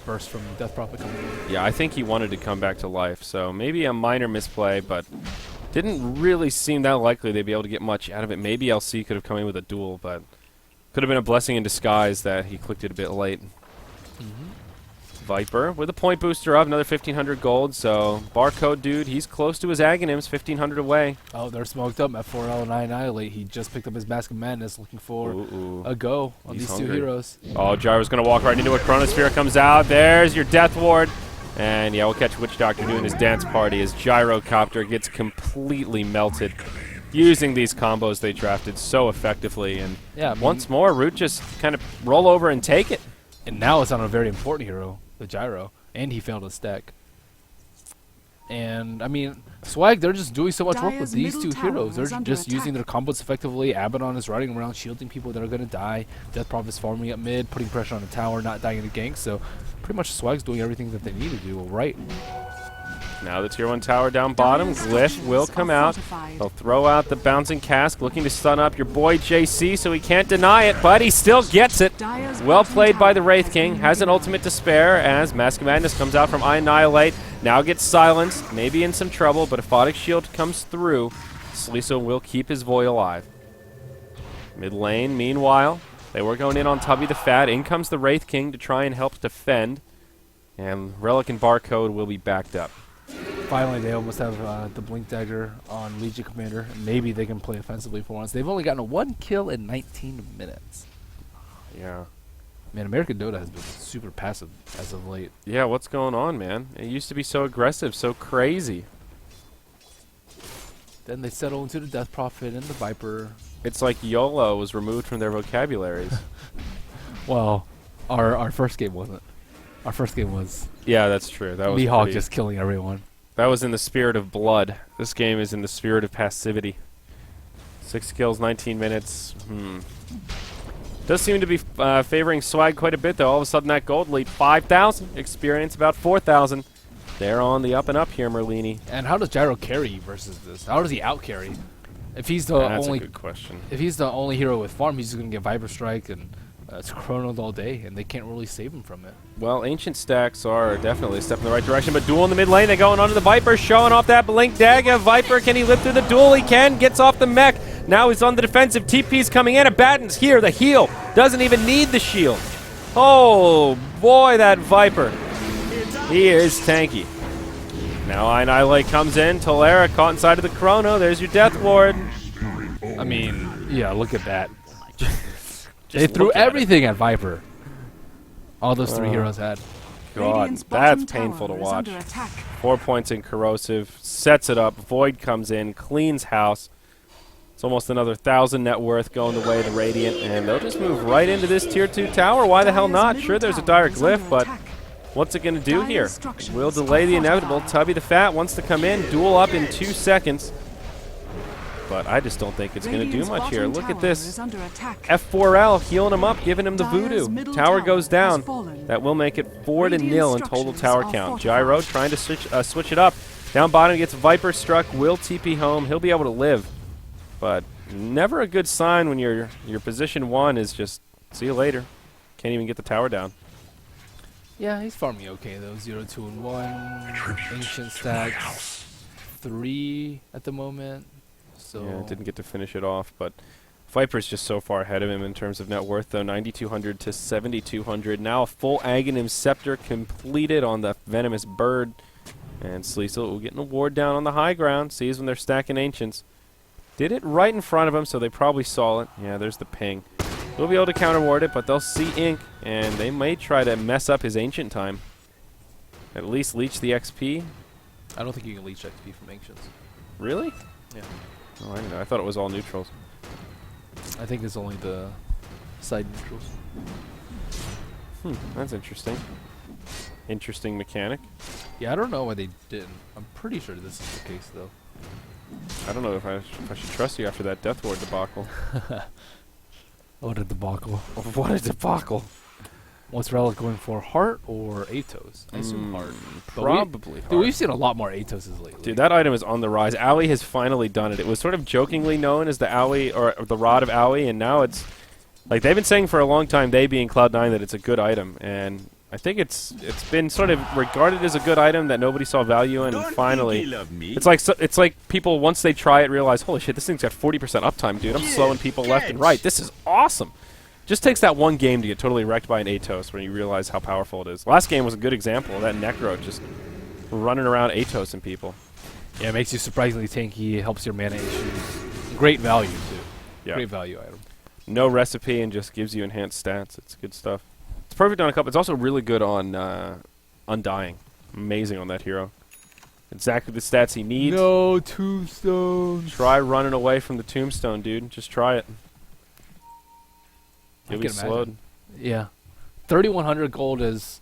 burst from Death Prophet coming in. Yeah, I think he wanted to come back to life, so maybe a minor misplay, but didn't really seem that likely they'd be able to get much out of it. Maybe LC could have come in with a duel, but could have been a blessing in disguise that he clicked it a bit late. Viper with a point booster up, another 1,500 gold, so Barcode dude, he's close to his Aghanims, 1,500 away. Oh, they're smoked up. F4L9 Annihilate. He just picked up his Mask of Madness, looking for a go on these two heroes. Oh, Gyro's going to walk right into it. Chronosphere comes out. There's your Death Ward. And yeah, we'll catch Witch Doctor doing his dance party as Gyrocopter gets completely melted using these combos they drafted so effectively. And yeah, once more, Root just kind of roll over and take it. And now it's on a very important hero, the Gyro, and he failed his stack. And, I mean, Swag, they're just doing so much work with these two heroes. They're just using their combos effectively. Abaddon is riding around, shielding people that are going to die. Death Prophet's farming up mid, putting pressure on the tower, not dying in the gank. So, pretty much Swag's doing everything that they need to do right. Now the tier 1 tower down bottom. Glyph will come out. They'll throw out the bouncing cask, looking to stun up your boy JC, so he can't deny it, but he still gets it. Well played by the Wraith King. Has an ultimate to spare as Mask of Madness comes out from Annihilate. Now gets silenced, maybe in some trouble, but if Aphotic Shield comes through, Sliso will keep his Void alive. Mid lane, meanwhile, they were going in on Tubby the Fat. In comes the Wraith King to try and help defend, and Relic and Barcode will be backed up. Finally, they almost have the Blink Dagger on Legion Commander. And maybe they can play offensively for once. They've only gotten 1 kill in 19 minutes. Yeah. Man, American Dota has been super passive as of late. Yeah, what's going on, man? It used to be so aggressive, so crazy. Then they settle into the Death Prophet and the Viper. It's like YOLO was removed from their vocabularies. Well, our first game wasn't. Our first game was yeah, that's true. That was Mihawk just killing everyone. That was in the spirit of blood. This game is in the spirit of passivity. 6 kills, 19 minutes. Does seem to be favoring Swag quite a bit, though. All of a sudden, that gold lead, 5,000. Experience, about 4,000. They're on the up and up here, Merlini. And how does Gyro carry versus this? How does he out carry? If he's the That's only a good question. If he's the only hero with farm, he's just gonna get Viper Strike and it's chronoed all day, and they can't really save him from it. Well, Ancient stacks are definitely a step in the right direction, but duel in the mid lane. They're going onto the Viper, showing off that Blink Dagger. Viper, can he live through the duel? He can. Gets off the mech. Now he's on the defensive. TP's coming in. Abaddon's here. The heal. Doesn't even need the shield. Oh, boy, that Viper. He is tanky. Now Annihilate comes in. Tolera caught inside of the Chrono. There's your Death Ward. I mean, yeah, look at that. They threw everything at Viper. All those three heroes had. God, that's painful to watch. 4 points in Corrosive. Sets it up. Void comes in. Cleans house. It's almost another 1,000 net worth going the way of the Radiant. And they'll just move right into this tier 2 tower. Why the hell not? Sure, there's a dire glyph, but what's it going to do here? Will delay the inevitable. Tubby the Fat wants to come in. Duel up in 2 seconds. But I just don't think it's going to do much here. Look at this. F4L healing him up, giving him the voodoo. Tower goes down. That will make it 4-0 in total tower count. Gyro trying to switch it up. Down bottom gets Viper struck. Will TP home. He'll be able to live. But never a good sign when your position 1 is just see you later. Can't even get the tower down. Yeah, he's farming okay though. 0, 2, and 1. Ancient stacks 3 at the moment. So yeah, didn't get to finish it off, but Viper's just so far ahead of him in terms of net worth, though. 9,200 to 7,200. Now a full Aghanim Scepter completed on the Venomous Bird. And Sleesel will get an award down on the high ground. Sees when they're stacking Ancients. Did it right in front of him, so they probably saw it. Yeah, there's the ping. They'll be able to counter-ward it, but they'll see Ink, and they may try to mess up his Ancient time. At least leech the XP. I don't think you can leech XP from Ancients. Really? Yeah. Oh, I don't know. I thought it was all neutrals. I think it's only the side neutrals. That's interesting. Interesting mechanic. Yeah, I don't know why they didn't. I'm pretty sure this is the case, though. I don't know if I should trust you after that Death Ward debacle. What a debacle. What a debacle. What's Relic going for? Heart or Atos? I assume Heart. But Probably Dude, we've seen a lot more Atoses lately. Dude, that item is on the rise. Owie has finally done it. It was sort of jokingly known as the Owie, or the Rod of Owie, and now it's like they've been saying for a long time, they being Cloud9, that it's a good item, and I think it's been sort of regarded as a good item that nobody saw value in, and finally, it's like people once they try it realize, holy shit, this thing's got 40% uptime, dude. I'm slowing people left and right. This is awesome. Just takes that one game to get totally wrecked by an Atos when you realize how powerful it is. Last game was a good example of that Necro just running around Atosing people. Yeah, it makes you surprisingly tanky, helps your mana issues. Great value, too. Yeah. Great value item. No recipe and just gives you enhanced stats. It's good stuff. It's perfect on a cup. It's also really good on Undying. Amazing on that hero. Exactly the stats he needs. No tombstones. Try running away from the tombstone, dude. Just try it. You'll be slowed. Yeah. 3,100 gold is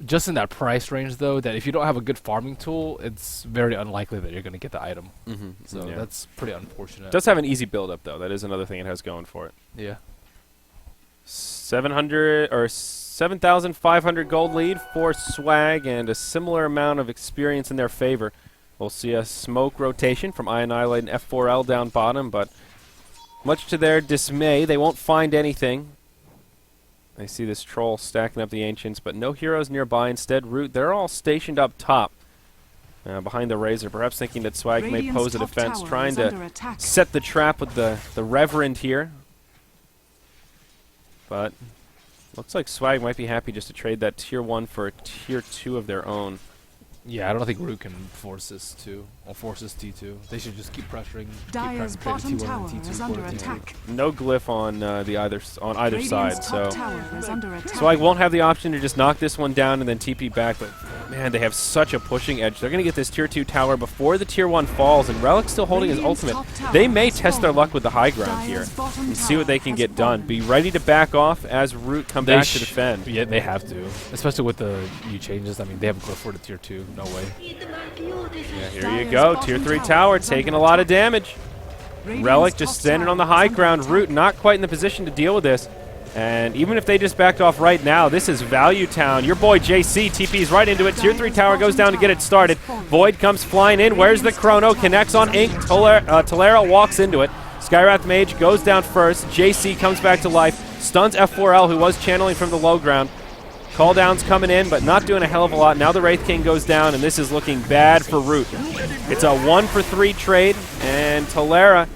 just in that price range, though, that if you don't have a good farming tool, it's very unlikely that you're going to get the item. So that's pretty unfortunate. It does have an easy build-up, though. That is another thing it has going for it. Yeah. 700 or 7,500 gold lead for Swag and a similar amount of experience in their favor. We'll see a smoke rotation from Annihilate and F4L down bottom, but much to their dismay, they won't find anything. They see this troll stacking up the Ancients, but no heroes nearby. Instead, Root, they're all stationed up top behind the Razor, perhaps thinking that Swag may pose a defense, trying to set the trap with the Reverend here. But looks like Swag might be happy just to trade that Tier 1 for a Tier 2 of their own. Yeah, I don't think Root can force this 2 or force this T2. They should just keep pressuring. Dire's bottom tower is under attack. No glyph on either side, so Tower is under attack. Swag won't have the option to just knock this one down and then TP back. But man, they have such a pushing edge. They're gonna get this Tier 2 tower before the Tier 1 falls, and Relic's still holding his ultimate. They may test their luck with the high ground here and see what they can get done. Be ready to back off as Root come back to defend. Yeah, they have to, especially with the new changes. I mean, they have a glyph for the Tier 2. No way. Yeah, here you go. Tier 3 tower taking a lot of damage. Relic just standing on the high ground. Root not quite in the position to deal with this. And even if they just backed off right now, this is Value Town. Your boy JC TP's right into it. Tier 3 tower goes down to get it started. Void comes flying in. Where's the Chrono? Connects on Ink. Tolera walks into it. Skywrath Mage goes down first. JC comes back to life. Stuns F4L, who was channeling from the low ground. Call downs coming in, but not doing a hell of a lot. Now the Wraith King goes down, and this is looking bad for Root. It's a 1-for-3 trade, and Tolera,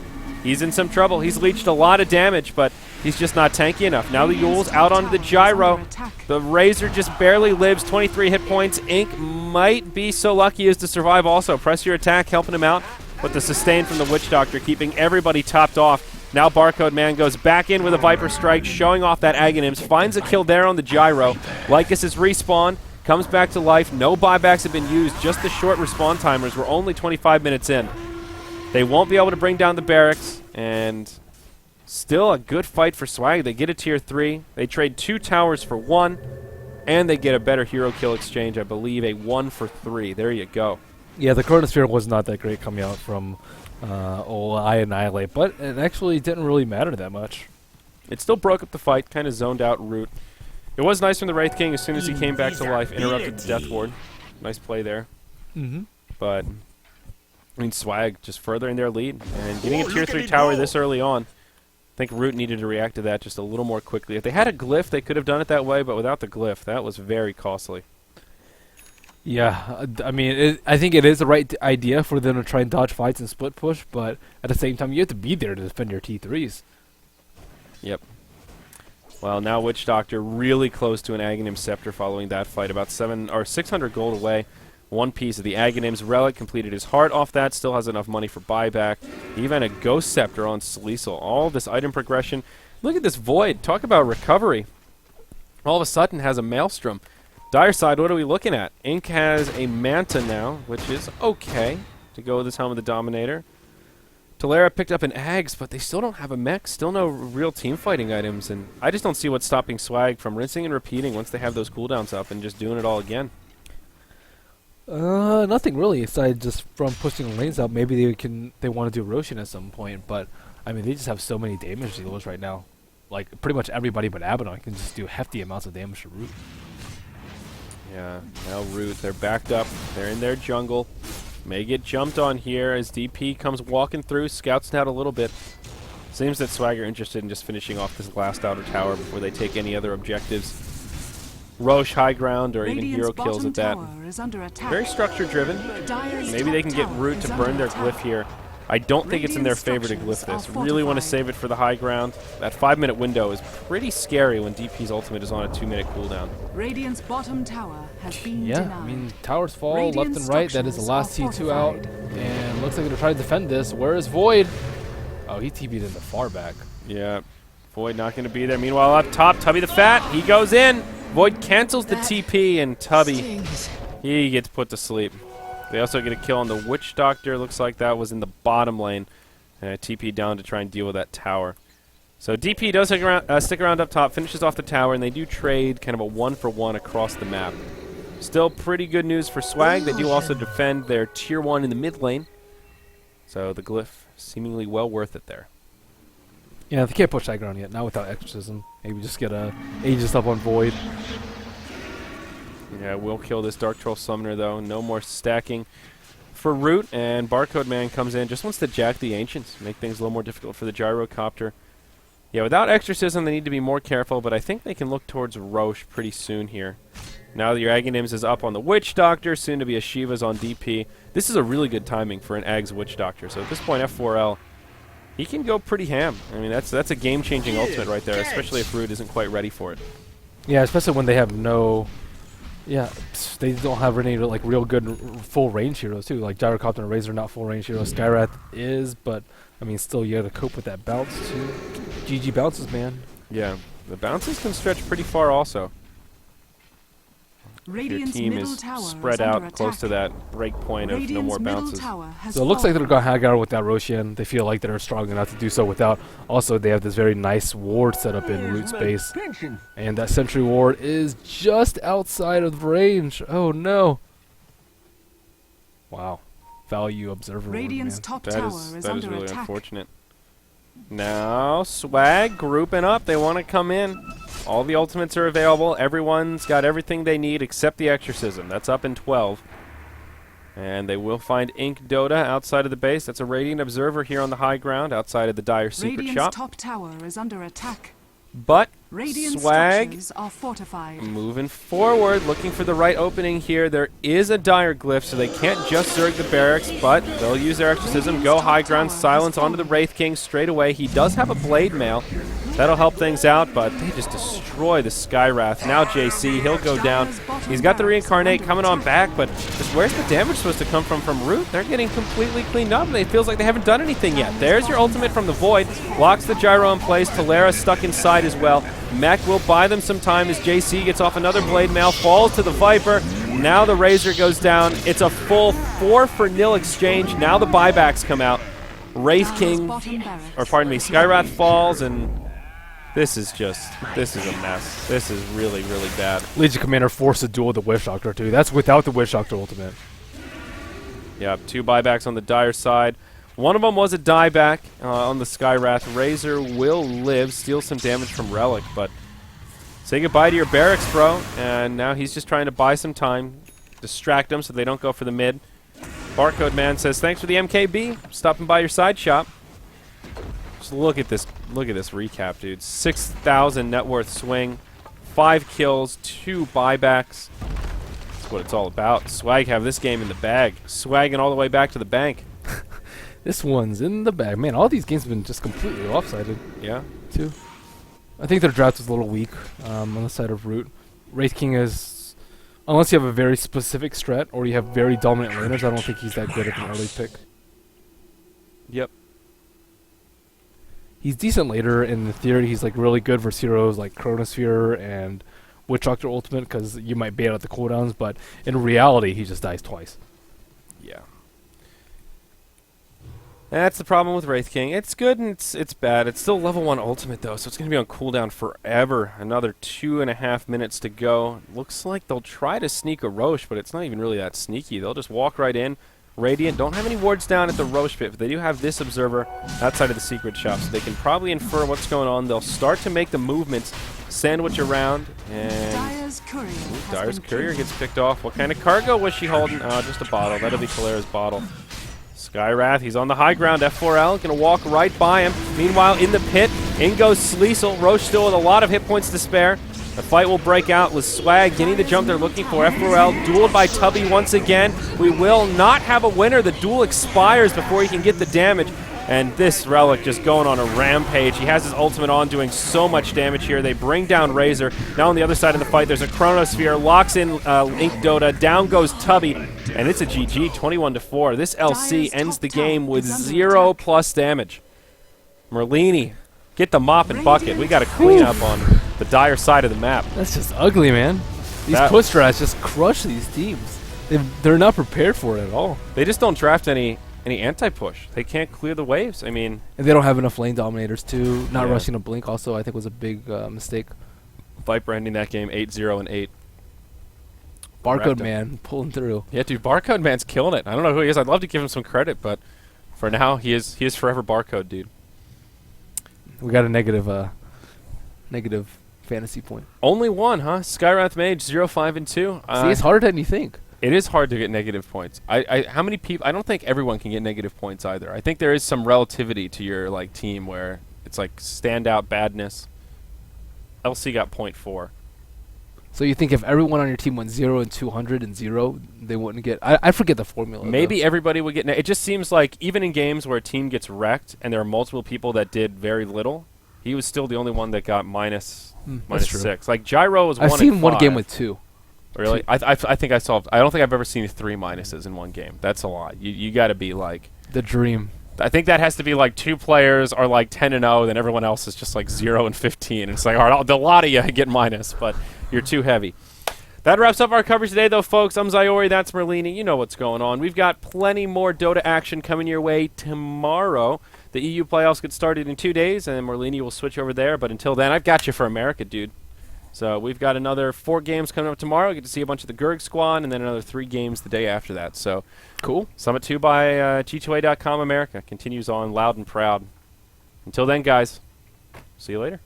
he's in some trouble. He's leached a lot of damage, but he's just not tanky enough. Now the Yule's out onto the Gyro. The Razor just barely lives, 23 hit points. Ink might be so lucky as to survive also. Press your attack, helping him out, but the sustain from the Witch Doctor keeping everybody topped off. Now Barcode Man goes back in with a Viper Strike, showing off that Aghanims, finds a kill there on the Gyro. Lycus is respawned, comes back to life. No buybacks have been used, just the short respawn timers. We're only 25 minutes in. They won't be able to bring down the barracks, and still a good fight for Swag. They get a Tier 3. They trade 2 towers for 1, and they get a better hero kill exchange, I believe, a 1-for-3. There you go. Yeah, the Chronosphere was not that great coming out from I Annihilate, but it actually didn't really matter that much. It still broke up the fight, kind of zoned out Root. It was nice from the Wraith King as soon as he came back to life, interrupted the Death Ward. Nice play there. But, I mean, Swag just furthering their lead and getting a Tier 3 tower this early on. I think Root needed to react to that just a little more quickly. If they had a glyph, they could have done it that way, but without the glyph, that was very costly. Yeah, I mean, I think it is the right idea for them to try and dodge fights and split push, but at the same time, you have to be there to defend your T3s. Yep. Well, now Witch Doctor really close to an Aghanim Scepter following that fight. About 600 gold away. One piece of the Aghanim's Relic. Completed his heart off that. Still has enough money for buyback. Even a Ghost Scepter on Sleesel. All this item progression. Look at this Void. Talk about recovery. All of a sudden has a Maelstrom. Dire side, what are we looking at? Ink has a Manta now, which is okay to go with his Helm of the Dominator. Talera picked up an Ags, but they still don't have a mech. Still no real team fighting items, and I just don't see what's stopping Swag from rinsing and repeating once they have those cooldowns up and just doing it all again. Nothing really, aside just from pushing the lanes out. Maybe they want to do Roshan at some point, but I mean they just have so many damage dealers right now. Like pretty much everybody but Abaddon can just do hefty amounts of damage to Root. Yeah, now Root, they're backed up. They're in their jungle. May get jumped on here as DP comes walking through, scouts it out a little bit. Seems that Swagger interested in just finishing off this last outer tower before they take any other objectives. Roche high ground or even hero kills at that. Very structure driven. Maybe they can get Root to burn their glyph here. I don't think it's in their favor to glyph this. Really want to save it for the high ground. That 5-minute window is pretty scary when DP's ultimate is on a 2-minute cooldown. Radiant's bottom tower has been Yeah, I mean, towers fall left and right. That is the last T2 out. And looks like they're trying to defend this. Where is Void? Oh, he TB'd in the far back. Yeah, Void not going to be there. Meanwhile, up top, Tubby the Fat, he goes in. Void cancels the TP, and Tubby, he gets put to sleep. They also get a kill on the Witch Doctor. Looks like that was in the bottom lane. TP down to try and deal with that tower. So DP does stick around up top, finishes off the tower, and they do trade kind of a 1-for-1 across the map. Still pretty good news for Swag. They do also defend their tier 1 in the mid lane. So the glyph seemingly well worth it there. Yeah, they can't push high ground yet. Not without Exorcism. Maybe just get a Aegis up on Void. Yeah, we'll kill this Dark Troll Summoner, though. No more stacking for Root, and Barcode Man comes in. Just wants to jack the Ancients, make things a little more difficult for the Gyrocopter. Yeah, without Exorcism, they need to be more careful, but I think they can look towards Roche pretty soon here. Now that your Aghanims is up on the Witch Doctor, soon to be a Shiva's on DP. This is a really good timing for an Ags Witch Doctor. So at this point, F4L, he can go pretty ham. I mean, that's a game-changing ultimate right there, especially if Root isn't quite ready for it. Yeah, especially when they have no... Yeah, they don't have any like real good full range heroes too. Like Gyrocopter and Razor not full range heroes. Skywrath is, but I mean still you gotta cope with that bounce too. GG bounces, man. Yeah, the bounces can stretch pretty far also. Your team is spread out close to that break point of no more bounces. So it looks like they're going to hang out without Roshan. They feel like they're strong enough to do so without. Also, they have this very nice ward set up in Root space. And that Sentry ward is just outside of range. Oh, no. Wow. Value Observer Radiant's ward, top tower is that is under really attack. unfortunate. Now, Swag grouping up. They want to come in. All the ultimates are available. Everyone's got everything they need except the Exorcism. That's up in 12. And they will find Ink Dota outside of the base. That's a Radiant Observer here on the high ground outside of the Dire Secret Radiant's Shop. top tower is under attack. But Radiant Swag structures are fortified. moving forward, looking for the right opening here. There is a Dire Glyph, so they can't just Zerg the barracks, but they'll use their Exorcism, go high ground, silence onto the Wraith King straight away. He does have a Blade Mail. That'll help things out, but they just destroy the Skywrath. Now JC, he'll go down. He's got the Reincarnate coming on back, but just where's the damage supposed to come from Root? They're getting completely cleaned up, and it feels like they haven't done anything yet. There's your ultimate from the Void. Locks the Gyro in place. Talera stuck inside as well. Mech will buy them some time as JC gets off another Blade Mail, falls to the Viper. Now the Razor goes down. It's a full 4-for-0 exchange. Now the buybacks come out. Wraith King, or pardon me, Skywrath falls, and this is a mess. This is really, really bad. Legion Commander forced a duel with the Witch Doctor too. That's without the Witch Doctor ultimate. Yeah, 2 buybacks on the Dire side. One of them was a dieback on the Skywrath. Razor will live, steal some damage from Relic, but say goodbye to your barracks, bro. And now he's just trying to buy some time, distract them so they don't go for the mid. Barcode Man says, thanks for the MKB. Stopping by your side shop. Just look at this recap, dude. 6,000 net worth swing, 5 kills, 2 buybacks. That's what it's all about. Swag have this game in the bag. Swagging all the way back to the bank. This one's in the bag. Man, all these games have been just completely lopsided. Yeah. Too. I think their draft was a little weak on the side of Root. Wraith King is, unless you have a very specific strat or you have very dominant laners, I don't think he's that good of an early pick. Yep. He's decent later. In theory, he's like really good versus heroes like Chronosphere and Witch Doctor Ultimate because you might bait out the cooldowns, but in reality, he just dies twice. Yeah. That's the problem with Wraith King. It's good and it's bad. It's still level 1 ultimate though, so it's going to be on cooldown forever. Another 2.5 minutes to go. Looks like they'll try to sneak a Roche, but it's not even really that sneaky. They'll just walk right in. Radiant don't have any wards down at the Roche pit, but they do have this observer outside of the secret shop, so they can probably infer what's going on. They'll start to make the movements, sandwich around, and Dyer's courier. has Dyer's been courier killed. gets picked off. What kind of cargo was she holding? Just a bottle. That'll be Kalera's bottle. Skywrath, he's on the high ground. F4L gonna walk right by him. Meanwhile, in the pit, in goes Sleesel. Roche still with a lot of hit points to spare. The fight will break out with Swag getting the jump they're looking for. F4L dueled by Tubby once again. We will not have a winner. The duel expires before he can get the damage. And this Relic just going on a rampage. He has his ultimate on, doing so much damage here. They bring down Razor. Now on the other side of the fight, there's a Chronosphere. Locks in Ink Dota. Down goes Tubby. And it's a GG, 21-4. This LC ends the game with 0+ damage. Merlini, get the mop and bucket. We got to clean up on the Dire side of the map. That's just ugly, man. These That- push strats just crush these teams. They're not prepared for it at all. They just don't draft any anti-push. They can't clear the waves. I mean, And they don't have enough lane dominators too. Not Yeah. rushing a blink also I think was a big mistake. Viper ending that game 8-0 and 8. Barcode Wrapped up. man pulling through. Yeah, dude, Barcode Man's killing it. I don't know who he is. I'd love to give him some credit, but for now, he is forever Barcode, dude. We got a negative fantasy point. Only one, huh? Skywrath Mage 0-5 and 2. See, it's harder than you think. It is hard to get negative points. How many people? I don't think everyone can get negative points either. I think there is some relativity to your like team where it's like standout badness. LC got 0.4. So you think if everyone on your team went 0 and 200 and 0, they wouldn't get... I forget the formula. Maybe though. everybody would get. It just seems like even in games where a team gets wrecked and there are multiple people that did very little, he was still the only one that got minus That's true. 6. Like Gyro was. I've 1 seen and one game 5. with 2. Really? I think I saw. I don't think I've ever seen 3 minuses in one game. That's a lot. You got to be like. The dream. I think that has to be like 2 players are like 10 and 0, then everyone else is just like 0 and 15. And it's like, all right, a lot of you get minus, but you're too heavy. That wraps up our coverage today, though, folks. I'm Zyori. That's Merlini. You know what's going on. We've got plenty more Dota action coming your way tomorrow. The EU playoffs get started in 2 days, and Merlini will switch over there. But until then, I've got you for America, dude. So we've got another 4 games coming up tomorrow. Get to see a bunch of the Gurg squad, and then another 3 games the day after that. So Cool. Summit 2 by G2A.com America continues on loud and proud. Until then, guys, see you later.